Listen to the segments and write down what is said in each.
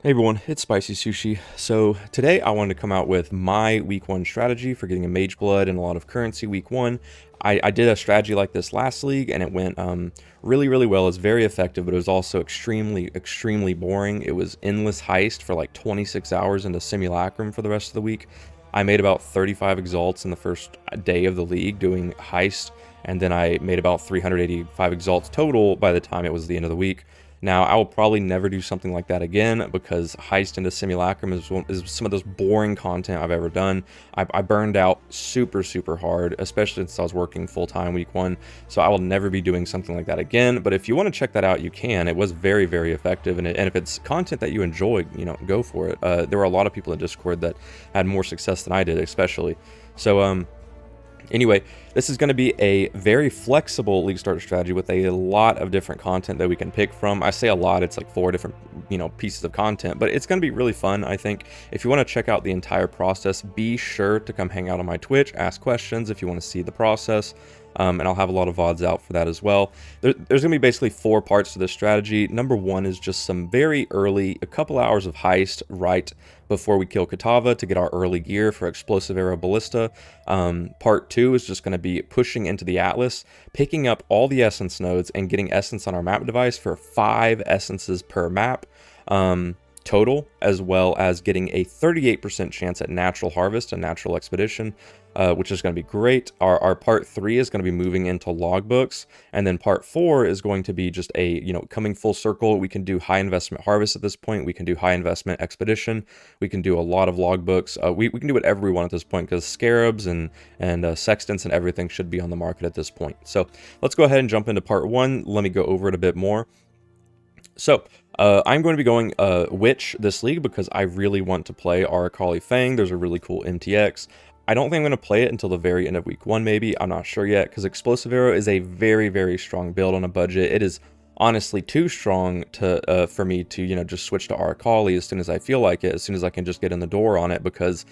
Hey everyone, it's Spicy Sushi. So today I wanted to come out with my week one strategy for getting a Mageblood and a lot of currency week one. I did a strategy like this last league and it went really well. It's very effective, but it was also extremely boring. It was endless heist for like 26 hours into Simulacrum for the rest of the week. I made about 35 exalts in the first day of the league doing heist, and then I made about 385 exalts total by the time it was the end of the week. Now, I will probably never do something like that again because Heist into Simulacrum is some of those boring content I've ever done. I burned out super hard, especially since I was working full-time week one, so I will never be doing something like that again. But if you want to check that out, you can. It was very effective, and if it's content that you enjoy, go for it. There were a lot of people in Discord that had more success than I did, especially. So, anyway, this is going to be a very flexible Leaguestarter strategy with a lot of different content that we can pick from. I say a lot, it's like 4 different, pieces of content, but it's going to be really fun, I think. If you want to check out the entire process, be sure to come hang out on my Twitch, ask questions if you want to see the process. And I'll have a lot of VODs out for that as well. There's going to be basically 4 parts to this strategy. Number 1 is just some very early, a couple hours of heist right before we kill Kitava to get our early gear for Explosive Arrow Ballista. Part 2 is just going to be pushing into the Atlas, picking up all the essence nodes and getting essence on our map device for 5 essences per map. Total, as well as getting a 38% chance at natural harvest and natural expedition, which is going to be great. Our part 3 is going to be moving into logbooks, and then part 4 is going to be just a, coming full circle. We can do high investment harvest at this point. We can do high investment expedition. We can do a lot of logbooks. We can do whatever we want at this point because scarabs and sextants and everything should be on the market at this point. So let's go ahead and jump into part 1. Let me go over it a bit more. So, I'm going to be going Witch this league because I really want to play Arakali Fang. There's a really cool MTX. I don't think I'm going to play it until the very end of week 1, maybe. I'm not sure yet, because Explosive Arrow is a very strong build on a budget. It is honestly too strong to for me to, just switch to Arakali as soon as I feel like it, as soon as I can just get in the door on it, because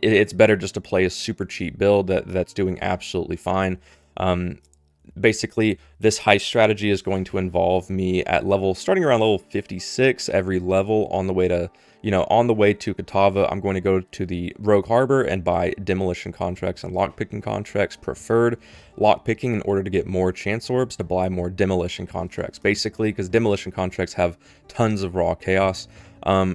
it's better just to play a super cheap build that's doing absolutely fine. Basically, this heist strategy is going to involve me at starting around level 56 every level on the way to, Kitava. I'm going to go to the Rogue Harbor and buy demolition contracts and lockpicking contracts, preferred lockpicking in order to get more chance orbs to buy more demolition contracts, basically, because demolition contracts have tons of raw chaos.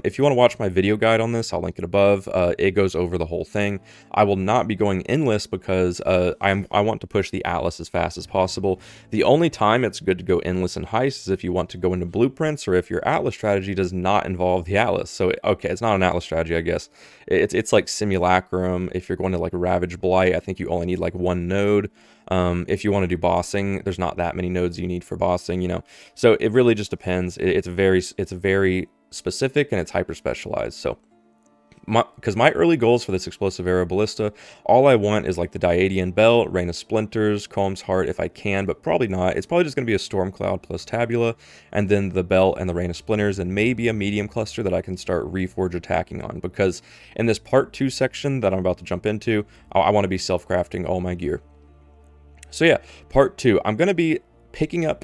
If you want to watch my video guide on this, I'll link it above. It goes over the whole thing. I will not be going endless because I want to push the Atlas as fast as possible. The only time it's good to go endless in heist is if you want to go into blueprints or if your Atlas strategy does not involve the Atlas. So, okay, it's not an Atlas strategy, I guess. It's like Simulacrum. If you're going to like Ravage Blight, I think you only need like 1 node. If you want to do bossing, there's not that many nodes you need for bossing, So it really just depends. It's very specific and it's hyper specialized. So because my early goals for this Explosive Arrow Ballista, all I want is like the Diadian Belt, Rain of Splinters, Calm's Heart if I can, but probably not. It's probably just going to be a Storm Cloud plus Tabula, and then the Belt and the Rain of Splinters, and maybe a medium cluster that I can start Reforge attacking on, because in this part 2 section that I'm about to jump into, I want to be self-crafting all my gear. So yeah, part 2, I'm going to be picking up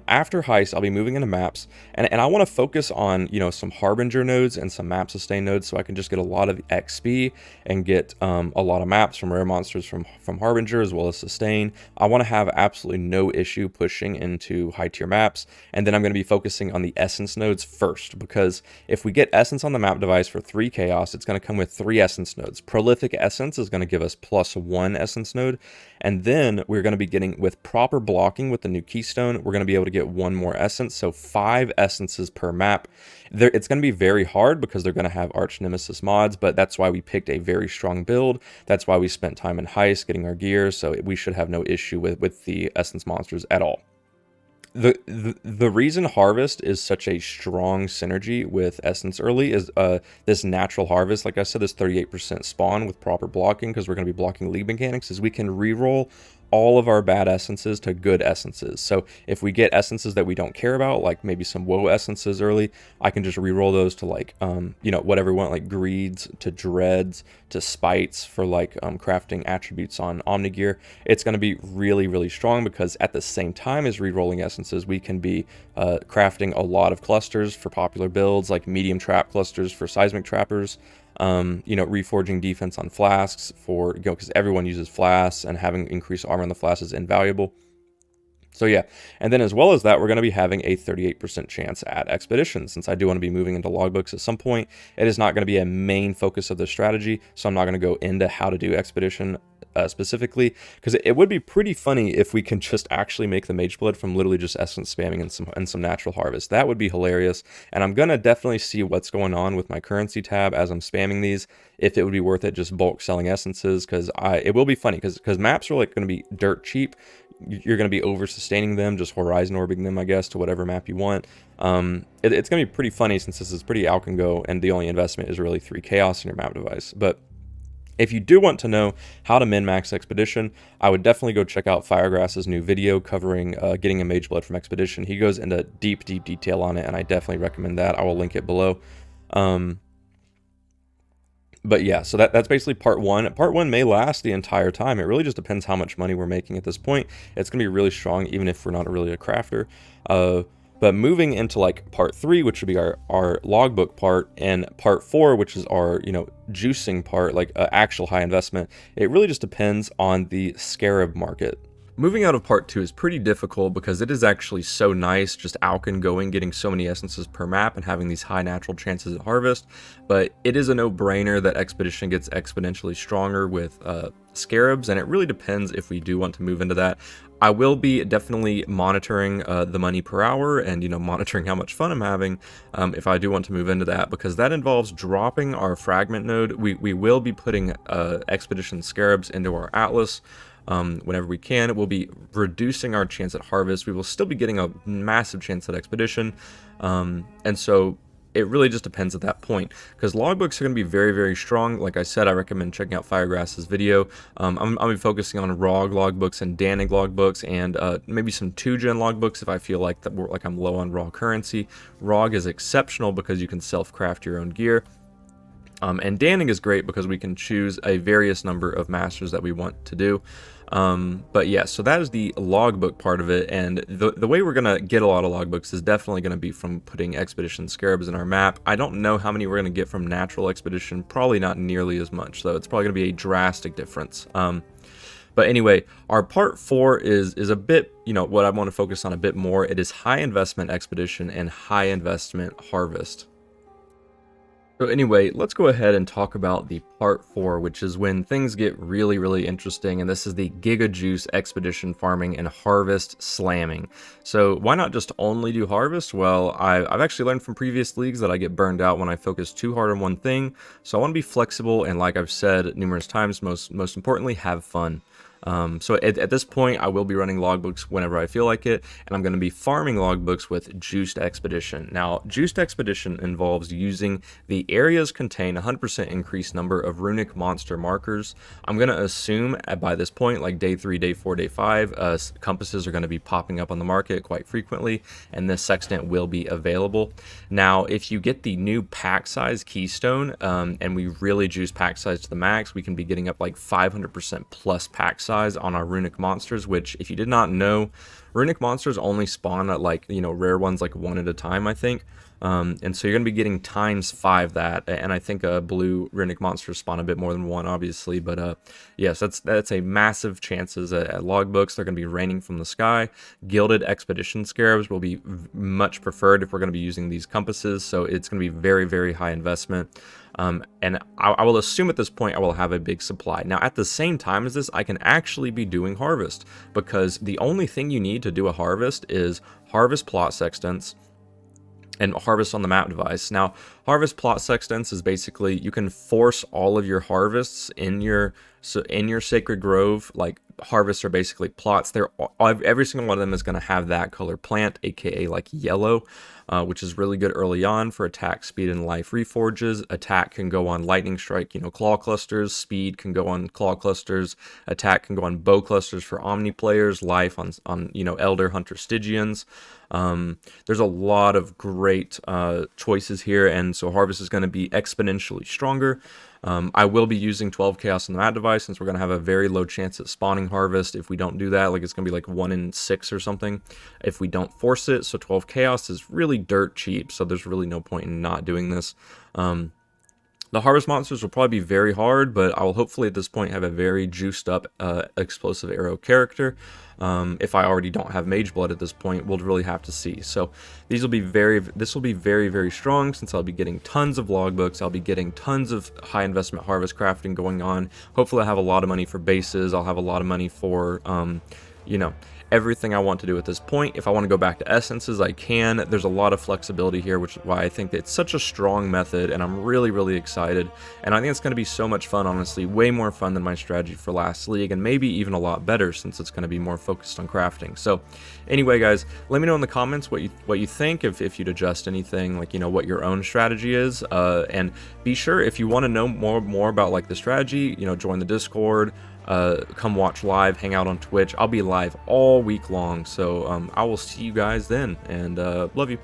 after heist. I'll be moving into maps, and I want to focus on some harbinger nodes and some map sustain nodes, so I can just get a lot of XP and get a lot of maps from rare monsters from harbinger as well as sustain. I want to have absolutely no issue pushing into high tier maps, and then I'm going to be focusing on the essence nodes first, because if we get essence on the map device for 3 chaos, it's going to come with 3 essence nodes. Prolific essence is going to give us +1 essence node, and then we're going to be getting, with proper blocking with the new keystone, we're going to be able to get 1 more essence, so 5 essences per map. It's going to be very hard because they're going to have arch nemesis mods, but that's why we picked a very strong build. That's why we spent time in heist getting our gear, so we should have no issue with the essence monsters at all. The reason Harvest is such a strong synergy with Essence early is this natural harvest. Like I said, this 38% spawn with proper blocking, because we're going to be blocking league mechanics, is we can reroll all of our bad essences to good essences. So if we get essences that we don't care about, like maybe some woe essences early, I can just re-roll those to like, you know, whatever we want, like greeds to dreads to spites for like crafting attributes on Omnigear. It's going to be really, really strong because at the same time as re-rolling essences, we can be crafting a lot of clusters for popular builds, like medium trap clusters for seismic trappers. You know, reforging defense on flasks for, you know, because everyone uses flasks and having increased armor on the flasks is invaluable. So yeah, and then as well as that, we're going to be having a 38% chance at expedition. Since I do want to be moving into logbooks at some point, it is not going to be a main focus of the strategy, so I'm not going to go into how to do expedition specifically, because it would be pretty funny if we can just actually make the Mageblood from literally just essence spamming and some natural harvest. That would be hilarious, and I'm going to definitely see what's going on with my currency tab as I'm spamming these, if it would be worth it just bulk selling essences, because it will be funny, because maps are like going to be dirt cheap. You're going to be over sustaining them, just horizon orbing them, I guess, to whatever map you want. It's going to be pretty funny since this is pretty out and go, and the only investment is really 3 chaos in your map device. But if you do want to know how to min-max Expedition, I would definitely go check out Firegrass's new video covering getting a Mageblood from Expedition. He goes into deep detail on it, and I definitely recommend that. I will link it below. But yeah, so that's basically part one. Part one may last the entire time. It really just depends how much money we're making at this point. It's going to be really strong, even if we're not really a crafter. But moving into like part 3, which would be our logbook part, and part 4, which is our, you know, juicing part, like actual high investment, it really just depends on the scarab market. Moving out of part 2 is pretty difficult because it is actually so nice just Alkin going, getting so many essences per map and having these high natural chances at harvest, but it is a no-brainer that Expedition gets exponentially stronger with scarabs, and it really depends if we do want to move into that. I will be definitely monitoring the money per hour and, you know, monitoring how much fun I'm having if I do want to move into that, because that involves dropping our fragment node. We will be putting Expedition scarabs into our Atlas whenever we can. It will be reducing our chance at harvest. We will still be getting a massive chance at expedition, and so it really just depends at that point, because logbooks are going to be very, very strong. Like I said, I recommend checking out Firegrass's video. I'll be focusing on ROG logbooks and Danig logbooks, and maybe some 2-gen logbooks if I feel like I'm low on raw currency. ROG is exceptional because you can self-craft your own gear. And Danig is great because we can choose a various number of masters that we want to do. But yeah, so that is the logbook part of it, and the way we're going to get a lot of logbooks is definitely going to be from putting Expedition scarabs in our map. I don't know how many we're going to get from natural Expedition, probably not nearly as much, though. It's probably going to be a drastic difference. But anyway, our part 4 is a bit, you know, what I want to focus on a bit more. It is high investment Expedition and high investment harvest. So anyway, let's go ahead and talk about the part 4, which is when things get really, really interesting, and this is the Giga Juice expedition farming and harvest slamming. So why not just only do harvest? Well, I've actually learned from previous leagues that I get burned out when I focus too hard on one thing, so I want to be flexible, and like I've said numerous times, most importantly, have fun. So at this point, I will be running logbooks whenever I feel like it, and I'm going to be farming logbooks with Juiced Expedition. Now, Juiced Expedition involves using the areas contain 100% increased number of runic monster markers. I'm going to assume by this point, like day 3, day 4, day 5, compasses are going to be popping up on the market quite frequently, and this sextant will be available. Now, if you get the new pack size keystone, and we really juice pack size to the max, we can be getting up like 500% plus pack size on our runic monsters, which, if you did not know, runic monsters only spawn at, like, you know, rare ones like 1 at a time, I think. And so you're going to be getting ×5 that, and I think blue runic monsters spawn a bit more than 1, obviously, but yes, that's a massive chances at logbooks. They're going to be raining from the sky. Gilded expedition scarabs will be much preferred if we're going to be using these compasses, so it's going to be very, very high investment. And I will assume at this point I will have a big supply. Now, at the same time as this, I can actually be doing harvest, because the only thing you need to do a harvest is harvest plot sextants and harvest on the map device. Now, harvest plot sextants is basically, you can force all of your harvests in your So in your Sacred Grove, like harvests are basically plots. Every single one of them is going to have that color plant, aka like yellow, which is really good early on for attack, speed, and life reforges. Attack can go on lightning strike, claw clusters. Speed can go on claw clusters. Attack can go on bow clusters for omni players. Life on elder hunter stygians. There's a lot of great choices here, and so harvest is going to be exponentially stronger. I will be using 12 chaos on the mat device, since we're going to have a very low chance at spawning harvest. If we don't do that, like, it's going to be like 1 in 6 or something if we don't force it. So 12 chaos is really dirt cheap, so there's really no point in not doing this. The harvest monsters will probably be very hard, but I will hopefully at this point have a very juiced up explosive arrow character. If I already don't have Mageblood at this point, we'll really have to see. So this will be very, very strong, since I'll be getting tons of logbooks. I'll be getting tons of high investment harvest crafting going on. Hopefully I have a lot of money for bases. I'll have a lot of money for, everything I want to do at this point. If I want to go back to essences, I can. There's a lot of flexibility here, which is why I think it's such a strong method, and I'm really excited. And I think it's going to be so much fun, honestly, way more fun than my strategy for last league, and maybe even a lot better, since it's going to be more focused on crafting. So anyway, guys, let me know in the comments what you think, if you'd adjust anything, like, what your own strategy is, and be sure, if you want to know more about like the strategy, join the Discord. Come watch live, hang out on Twitch. I'll be live all week long, so I will see you guys then, and love you.